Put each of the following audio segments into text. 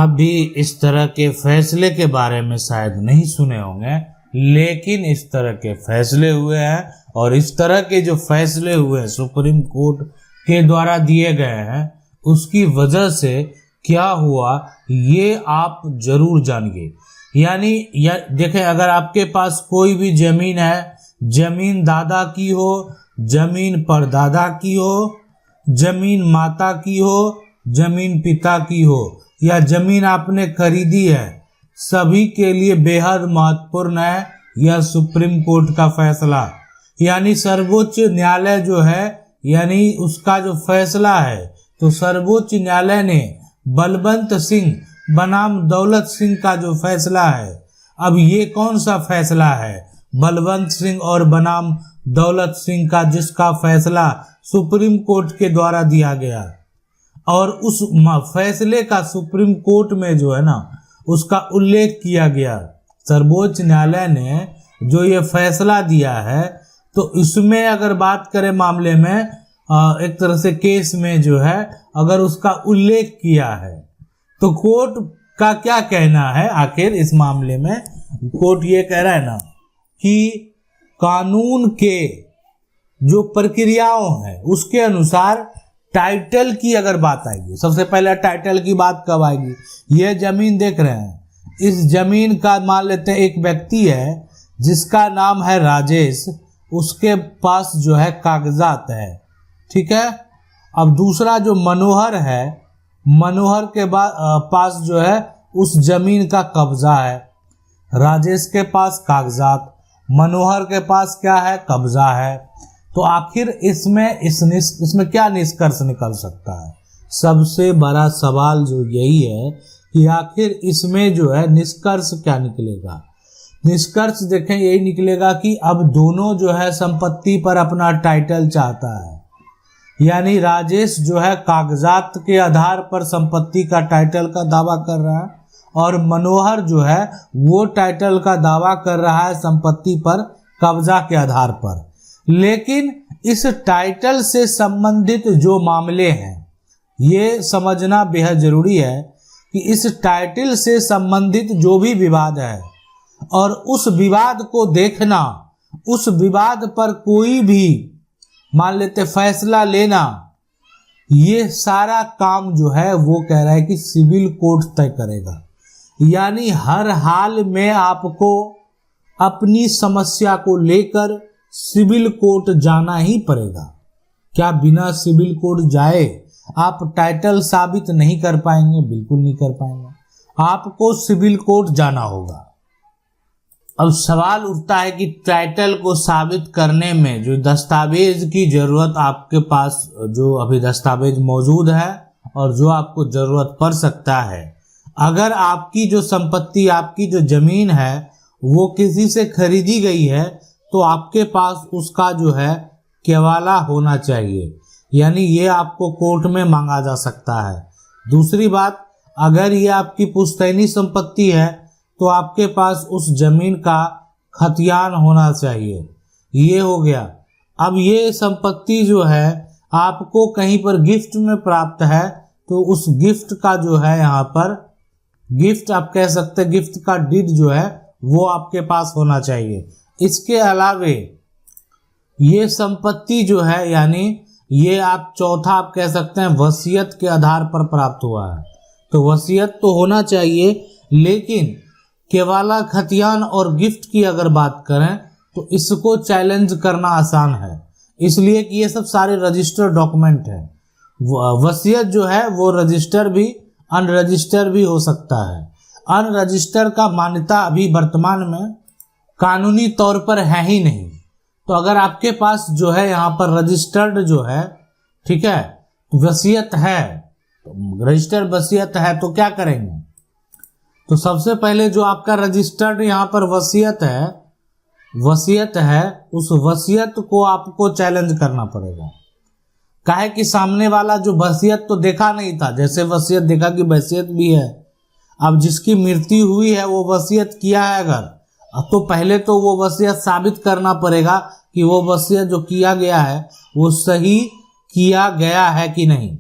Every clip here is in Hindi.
आप भी इस तरह के फैसले के बारे में शायद नहीं सुने होंगे, लेकिन इस तरह के फैसले हुए हैं और इस तरह के जो फैसले हुए हैं सुप्रीम कोर्ट के द्वारा दिए गए हैं, उसकी वजह से क्या हुआ ये आप जरूर जानिए। यानी देखें, अगर आपके पास कोई भी जमीन है, जमीन दादा की हो, जमीन परदादा की हो, जमीन माता की हो, जमीन पिता की हो, या जमीन आपने खरीदी है, सभी के लिए बेहद महत्वपूर्ण है यह सुप्रीम कोर्ट का फैसला। यानी सर्वोच्च न्यायालय जो है, यानी उसका जो फैसला है, तो सर्वोच्च न्यायालय ने बलवंत सिंह बनाम दौलत सिंह का जो फैसला है, अब ये कौन सा फैसला है? बलवंत सिंह और बनाम दौलत सिंह का, जिसका फैसला सुप्रीम कोर्ट के द्वारा दिया गया, और उस फैसले का सुप्रीम कोर्ट में जो है ना, उसका उल्लेख किया गया। सर्वोच्च न्यायालय ने जो ये फैसला दिया है, तो इसमें अगर बात करें मामले में, एक तरह से केस में जो है, अगर उसका उल्लेख किया है, तो कोर्ट का क्या कहना है आखिर इस मामले में? कोर्ट ये कह रहा है ना कि कानून के जो प्रक्रियाओं है उसके अनुसार टाइटल की अगर बात आएगी, सबसे पहले टाइटल की बात कब आएगी? ये जमीन देख रहे हैं, इस जमीन का मान लेते हैं एक व्यक्ति है जिसका नाम है राजेश, उसके पास जो है कागजात है, ठीक है। अब दूसरा जो मनोहर है, मनोहर के पास जो है उस जमीन का कब्जा है। राजेश के पास कागजात, मनोहर के पास क्या है? कब्जा है। तो आखिर इसमें क्या निष्कर्ष निकल सकता है? सबसे बड़ा सवाल जो यही है कि आखिर इसमें जो है निष्कर्ष क्या निकलेगा? निष्कर्ष देखें, यही निकलेगा कि अब दोनों जो है संपत्ति पर अपना टाइटल चाहता है। यानी राजेश जो है कागजात के आधार पर संपत्ति का टाइटल का दावा कर रहा है, और मनोहर जो है वो टाइटल का दावा कर रहा है संपत्ति पर कब्जा के आधार पर। लेकिन इस टाइटल से संबंधित जो मामले हैं, ये समझना बेहद जरूरी है कि इस टाइटल से संबंधित जो भी विवाद है, और उस विवाद को देखना, उस विवाद पर कोई भी मान लेते फैसला लेना, ये सारा काम जो है वो कह रहा है कि सिविल कोर्ट तय करेगा। यानी हर हाल में आपको अपनी समस्या को लेकर सिविल कोर्ट जाना ही पड़ेगा। क्या बिना सिविल कोर्ट जाए आप टाइटल साबित नहीं कर पाएंगे? बिल्कुल नहीं कर पाएंगे, आपको सिविल कोर्ट जाना होगा। अब सवाल उठता है कि टाइटल को साबित करने में जो दस्तावेज की जरूरत आपके पास, जो अभी दस्तावेज मौजूद है और जो आपको जरूरत पड़ सकता है, अगर आपकी जो संपत्ति, आपकी जो जमीन है वो किसी से खरीदी गई है, तो आपके पास उसका जो है केवाला होना चाहिए। यानी ये आपको कोर्ट में मांगा जा सकता है। दूसरी बात, अगर ये आपकी पुश्तैनी संपत्ति है, तो आपके पास उस जमीन का खतियान होना चाहिए। ये हो गया। अब ये संपत्ति जो है आपको कहीं पर गिफ्ट में प्राप्त है, तो उस गिफ्ट का जो है यहाँ पर गिफ्ट आप कह सकते हैं, गिफ्ट का डीड जो है वो आपके पास होना चाहिए। इसके अलावे ये संपत्ति जो है, यानी ये आप चौथा आप कह सकते हैं वसीयत के आधार पर प्राप्त हुआ है, तो वसीयत तो होना चाहिए। लेकिन केवाला, खतियान और गिफ्ट की अगर बात करें तो इसको चैलेंज करना आसान है, इसलिए कि ये सब सारे रजिस्टर्ड डॉक्यूमेंट है। वसीयत जो है वो रजिस्टर भी, अनरजिस्टर भी हो सकता है। अनरजिस्टर का मान्यता अभी वर्तमान में कानूनी तौर पर है ही नहीं। तो अगर आपके पास जो है यहाँ पर रजिस्टर्ड जो है, ठीक है, वसीयत है, तो रजिस्टर्ड वसीयत है, तो क्या करेंगे? तो सबसे पहले जो आपका रजिस्टर्ड यहाँ पर वसीयत है, उस वसीयत को आपको चैलेंज करना पड़ेगा। काहे कि सामने वाला जो वसीयत तो देखा नहीं था, जैसे वसीयत देखा कि वसीयत भी है, अब जिसकी मृत्यु हुई है वो वसीयत किया है अगर, तो पहले तो वो वसीयत साबित करना पड़ेगा कि वो वसीयत जो किया गया है वो सही किया गया है कि नहीं,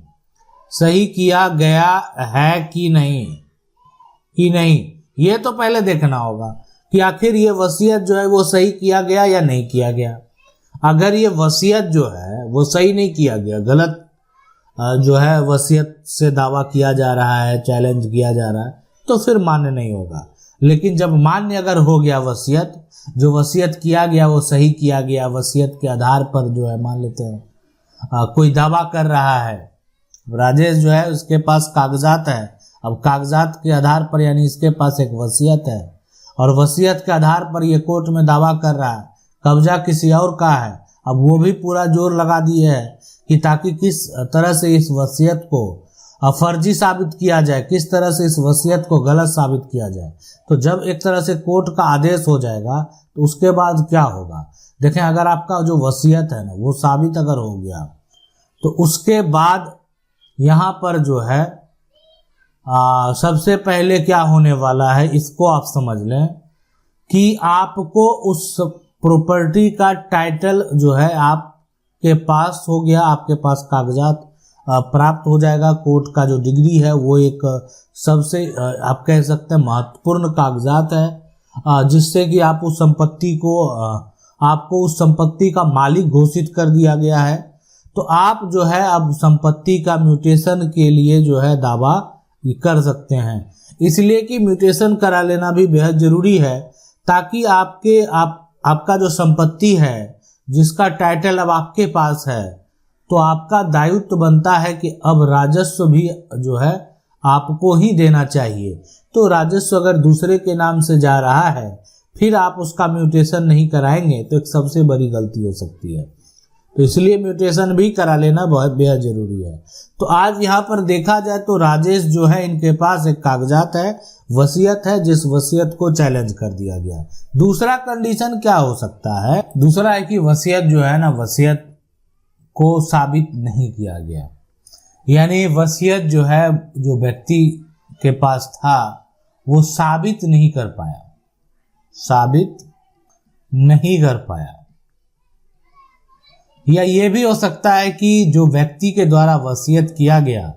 सही किया गया है कि नहीं। कि नहीं, ये तो पहले देखना होगा कि आखिर ये वसीयत जो है वो सही किया गया या नहीं किया गया। अगर ये वसीयत जो है वो सही नहीं किया गया, गलत जो है वसीयत से दावा किया जा रहा है, चैलेंज किया जा रहा है, तो फिर मान्य नहीं होगा। लेकिन जब मान्य अगर हो गया वसीयत, जो वसीयत किया गया वो सही किया गया, वसीयत के आधार पर जो है मान लेते हैं कोई दावा कर रहा है, राजेश जो है उसके पास कागजात है, अब कागजात के आधार पर यानी इसके पास एक वसीयत है और वसीयत के आधार पर ये कोर्ट में दावा कर रहा है कब्जा किसी और का है। अब वो भी पूरा जोर लगा दिए है कि ताकि किस तरह से इस वसीयत को फर्जी साबित किया जाए, किस तरह से इस वसीयत को गलत साबित किया जाए। तो जब एक तरह से कोर्ट का आदेश हो जाएगा तो उसके बाद क्या होगा, देखें अगर आपका जो वसीयत है ना वो साबित अगर हो गया तो उसके बाद यहाँ पर जो है सबसे पहले क्या होने वाला है इसको आप समझ लें कि आपको उस प्रॉपर्टी का टाइटल जो है आपके पास हो गया, आपके पास कागजात प्राप्त हो जाएगा। कोर्ट का जो डिग्री है वो एक सबसे आप कह सकते हैं महत्वपूर्ण कागजात है जिससे कि आप उस संपत्ति को आपको उस संपत्ति का मालिक घोषित कर दिया गया है। तो आप जो है अब संपत्ति का म्यूटेशन के लिए जो है दावा कर सकते हैं, इसलिए कि म्यूटेशन करा लेना भी बेहद जरूरी है ताकि आपका जो संपत्ति है जिसका टाइटल अब आपके पास है तो आपका दायित्व बनता है कि अब राजस्व भी जो है आपको ही देना चाहिए। तो राजस्व अगर दूसरे के नाम से जा रहा है फिर आप उसका म्यूटेशन नहीं कराएंगे तो एक सबसे बड़ी गलती हो सकती है। तो इसलिए म्यूटेशन भी करा लेना बहुत बेहद जरूरी है। तो आज यहाँ पर देखा जाए तो राजेश जो है इनके पास एक कागजात है, वसीयत है, जिस वसीयत को चैलेंज कर दिया गया। दूसरा कंडीशन क्या हो सकता है, दूसरा है कि वसीयत जो है ना वसीयत को साबित नहीं किया गया, यानी वसीयत जो है जो व्यक्ति के पास था वो साबित नहीं कर पाया, साबित नहीं कर पाया। या ये भी हो सकता है कि जो व्यक्ति के द्वारा वसीयत किया गया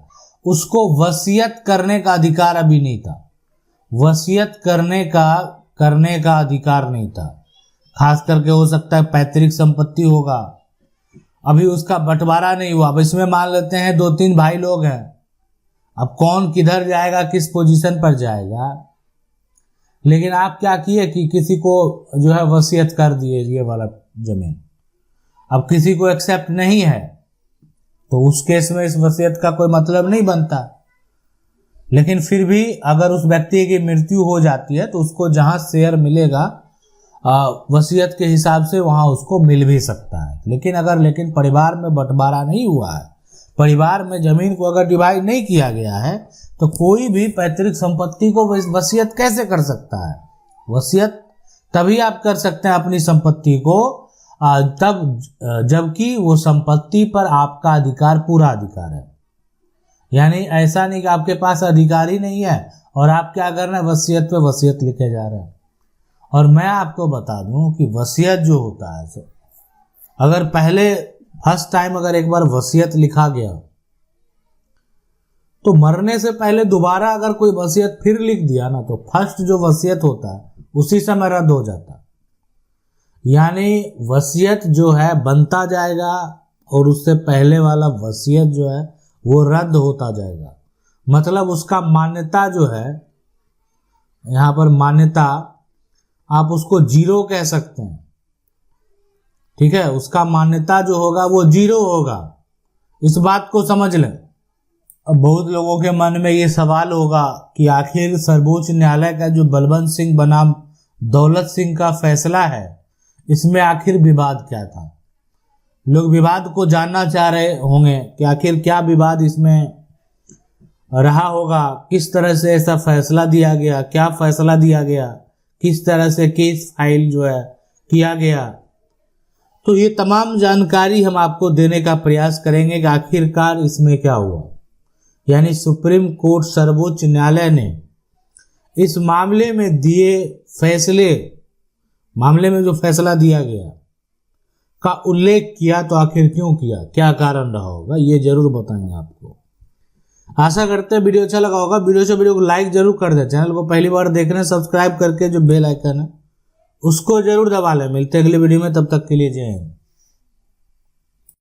उसको वसीयत करने का अधिकार अभी नहीं था, वसीयत करने का अधिकार नहीं था। खास करके हो सकता है पैतृक संपत्ति होगा, अभी उसका बंटवारा नहीं हुआ। अब इसमें मान लेते हैं 2-3 भाई लोग हैं, अब कौन किधर जाएगा, किस पोजीशन पर जाएगा। लेकिन आप क्या किए कि किसी को जो है वसीयत कर दिए ये वाला जमीन, अब किसी को एक्सेप्ट नहीं है तो उस केस में इस वसीयत का कोई मतलब नहीं बनता। लेकिन फिर भी अगर उस व्यक्ति की मृत्यु हो जाती है तो उसको जहां शेयर मिलेगा वसीयत के हिसाब से वहां उसको मिल भी सकता है। लेकिन परिवार में बंटवारा नहीं हुआ है, परिवार में जमीन को अगर डिवाइड नहीं किया गया है तो कोई भी पैतृक संपत्ति को वसीयत कैसे कर सकता है। वसीयत तभी आप कर सकते हैं अपनी संपत्ति को तब जबकि वो संपत्ति पर आपका अधिकार, पूरा अधिकार है। यानी ऐसा नहीं कि आपके पास अधिकार ही नहीं है और आप क्या कर रहे हैं वसीयत पे वसीयत लिखे जा रहे हैं। और मैं आपको बता दूं कि वसीयत जो होता है, अगर पहले फर्स्ट टाइम अगर एक बार वसीयत लिखा गया तो मरने से पहले दोबारा अगर कोई वसीयत फिर लिख दिया ना तो फर्स्ट जो वसीयत होता है उसी समय रद्द हो जाता है। यानी वसीयत जो है बनता जाएगा और उससे पहले वाला वसीयत जो है वो रद्द होता जाएगा। मतलब उसका मान्यता जो है, यहाँ पर मान्यता आप उसको 0 कह सकते हैं, ठीक है, उसका मान्यता जो होगा वो 0 होगा। इस बात को समझ लें। अब बहुत लोगों के मन में ये सवाल होगा कि आखिर सर्वोच्च न्यायालय का जो बलवंत सिंह बनाम दौलत सिंह का फैसला है इसमें आखिर विवाद क्या था। लोग विवाद को जानना चाह रहे होंगे कि आखिर क्या विवाद इसमें रहा होगा, किस तरह से ऐसा फैसला दिया गया, क्या फैसला दिया गया, किस तरह से केस फाइल जो है किया गया। तो ये तमाम जानकारी हम आपको देने का प्रयास करेंगे कि आखिरकार इसमें क्या हुआ। यानी सुप्रीम कोर्ट सर्वोच्च न्यायालय ने इस मामले में दिए फैसले, मामले में जो फैसला दिया गया का उल्लेख किया तो आखिर क्यों किया, क्या कारण रहा होगा, ये जरूर बताएंगे आपको। आशा करते हैं वीडियो अच्छा लगा होगा। वीडियो को लाइक जरूर कर दे। चैनल को पहली बार देख रहे हैं सब्सक्राइब करके जो बेल आइकन है उसको जरूर दबा लें। मिलते हैं अगली वीडियो में, तब तक के लिए जय हिंद।